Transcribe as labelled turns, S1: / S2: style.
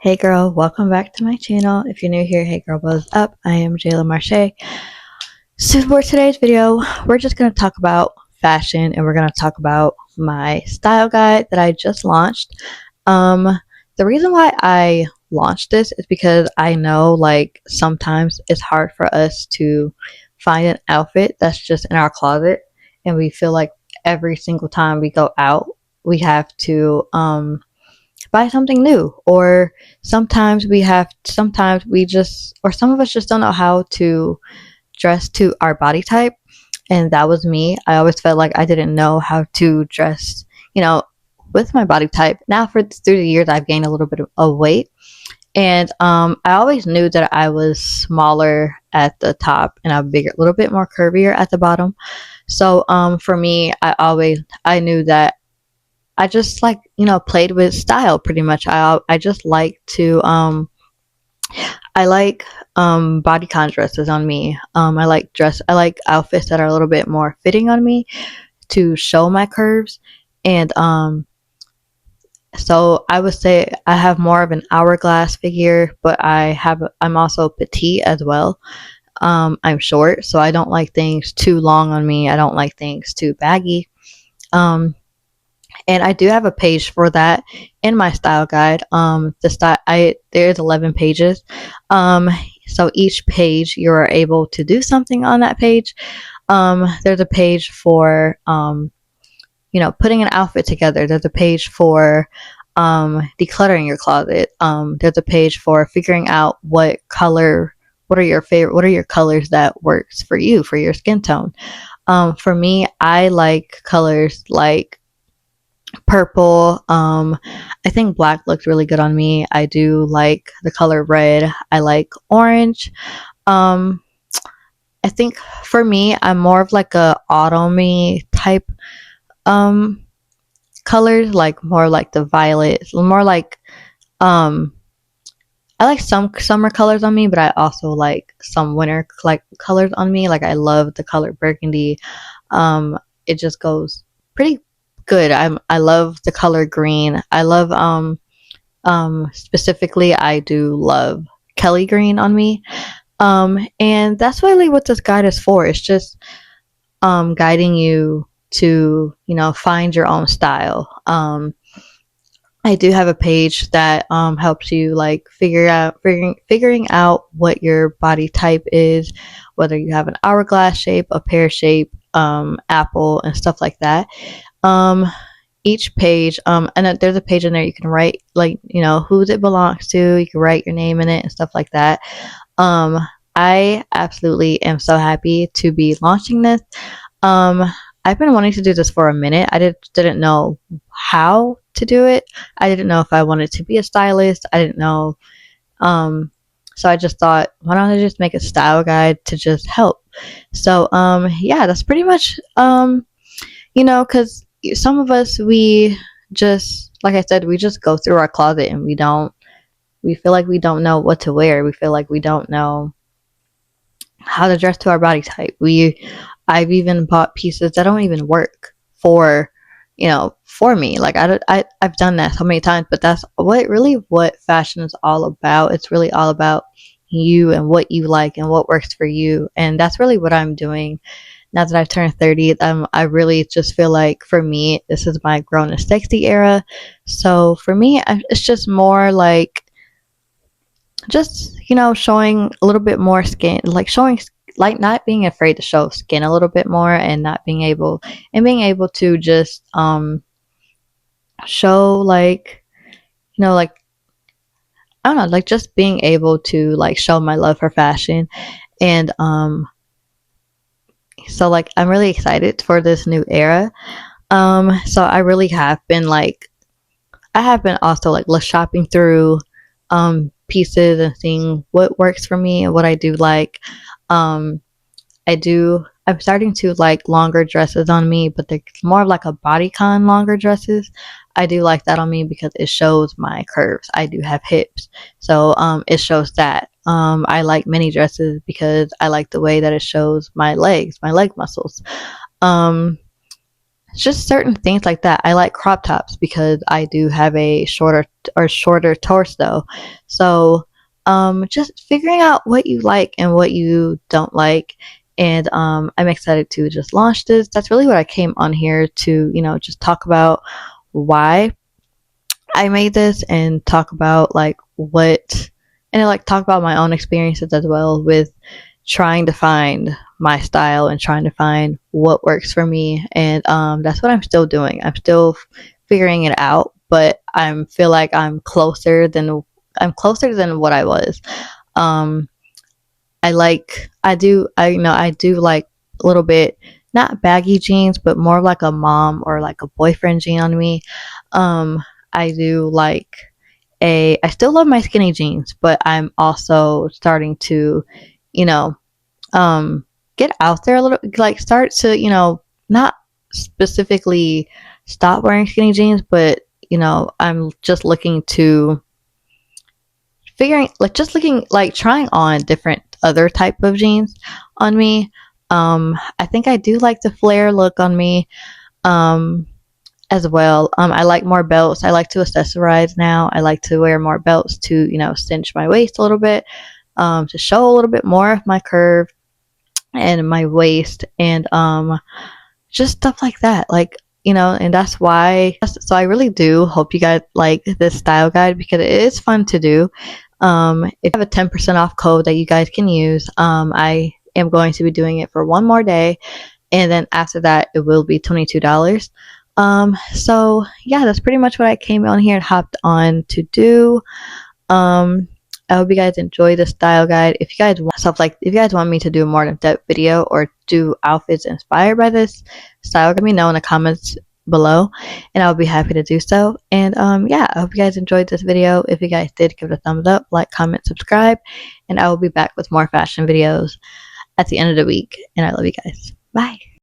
S1: Hey girl, welcome back to my channel. If you're new here, hey girl, what's up? I am JaylahMarshae. So for today's video, we're just going to talk about fashion and we're going to talk about my style guide that I just launched. The reason why I launched this is because I know like sometimes it's hard for us to find an outfit that's just in our closet, and we feel like every single time we go out, we have to buy something new, or sometimes we just, or some of us just don't know how to dress to our body type. And that was me. I always felt like I didn't know how to dress, with my body type. Now through the years I've gained a little bit of weight, and I always knew that I was smaller at the top and a little bit more curvier at the bottom. So for me, I knew that I just like, played with style pretty much. I just like to I like bodycon dresses on me. I like outfits that are a little bit more fitting on me to show my curves. And so I would say I have more of an hourglass figure, but I'm also petite as well. I'm short, so I don't like things too long on me. I don't like things too baggy. And I do have a page for that in my style guide. There's 11 pages. So each page you are able to do something on that page. There's a page for putting an outfit together. There's a page for decluttering your closet. There's a page for figuring out what are your colors that works for you, for your skin tone. For me, I like colors like purple. I think black looks really good on me. I do like the color red. I like orange. I think for me, I'm more of like a autumny type colors, like more like the violet, more like I like some summer colors on me, but I also like some winter like colors on me. Like I love the color burgundy. It just goes pretty good. I love the color green. I love specifically I do love Kelly green on me. And that's really what this guide is for. It's just guiding you to, find your own style. I do have a page that helps you like figuring out what your body type is, whether you have an hourglass shape, a pear shape, apple, and stuff like that. Each page, and there's a page in there you can write like who it belongs to. You can write your name in it and stuff like that. I absolutely am so happy to be launching this. I've been wanting to do this for a minute. I didn't know how to do it. I didn't know if I wanted to be a stylist. I didn't know. So I just thought, why don't I just make a style guide to just help? So yeah, that's pretty much because some of us, we just, like I said, we just go through our closet and we feel like we don't know what to wear. We feel like we don't know how to dress to our body type. I've even bought pieces that don't even work for me. Like I've done that so many times, but that's what fashion is all about. It's really all about you and what you like and what works for you. And that's really what I'm doing now that I've turned 30. I really just feel like for me, this is my grown and sexy era. So for me, it's just more like just showing a little bit more skin, like not being afraid to show skin a little bit more, and being able to just show like like I don't know, like just being able to like show my love for fashion. And so like I'm really excited for this new era. So I really have been also like shopping through pieces and seeing what works for me and what I do like. I'm starting to like longer dresses on me, but they're more like a bodycon longer dresses. I do like that on me because it shows my curves. I do have hips, so it shows that. I like mini dresses because I like the way that it shows my legs, my leg muscles. It's just certain things like that. I like crop tops because I do have a shorter torso. So just figuring out what you like and what you don't like. And I'm excited to just launch this. That's really what I came on here to, just talk about why I made this and talk about like what and like talk about my own experiences as well with trying to find my style and trying to find what works for me. And that's what I'm still doing. I'm still figuring it out, but I feel like I'm closer than what I was. Um, I do like a little bit, not baggy jeans, but more like a mom or like a boyfriend jean on me. Um, I do like I still love my skinny jeans, but I'm also starting to, you know, get out there a little, like start to, not specifically stop wearing skinny jeans, but, I'm just looking to looking like trying on different other type of jeans on me. I think I do like the flare look on me. Um, as well. I like more belts. I like to accessorize now. I like to wear more belts to, cinch my waist a little bit, to show a little bit more of my curve and my waist, and just stuff like that. Like, and that's why. So I really do hope you guys like this style guide because it is fun to do. If you have a 10% off code that you guys can use, I am going to be doing it for one more day, and then after that it will be $22. So yeah, that's pretty much what I came on here and hopped on to do. um I hope you guys enjoy the style guide. If you guys want me to do a more in-depth video or do outfits inspired by this style, let me know in the comments below and I'll be happy to do so. And yeah, I hope you guys enjoyed this video. If you guys did, give it a thumbs up, like, comment, subscribe, and I will be back with more fashion videos at the end of the week. And I love you guys. Bye.